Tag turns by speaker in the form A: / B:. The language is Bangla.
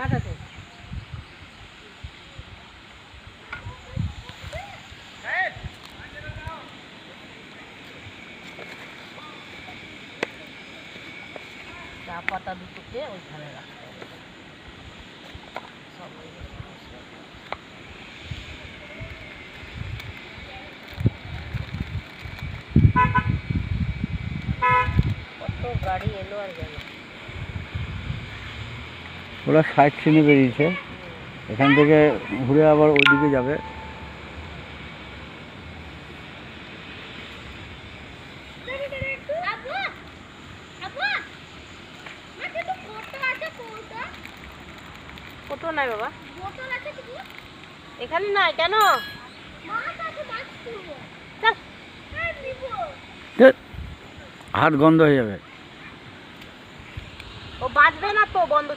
A: কাটাতে চা পাতা দুটোকে ওইখানে রাখতে হবে। কত গাড়ি এলো আর গেল।
B: ওরা সাইড সিনে বেরিয়েছে, এখান থেকে ঘুরে আবার ওইদিকে যাবে।
A: কত নাই বাবা, এখানে নাই কেন?
B: হাত গন্ধ হয়ে যাবে।
A: ও বাঁচবে না তো, বন্ধ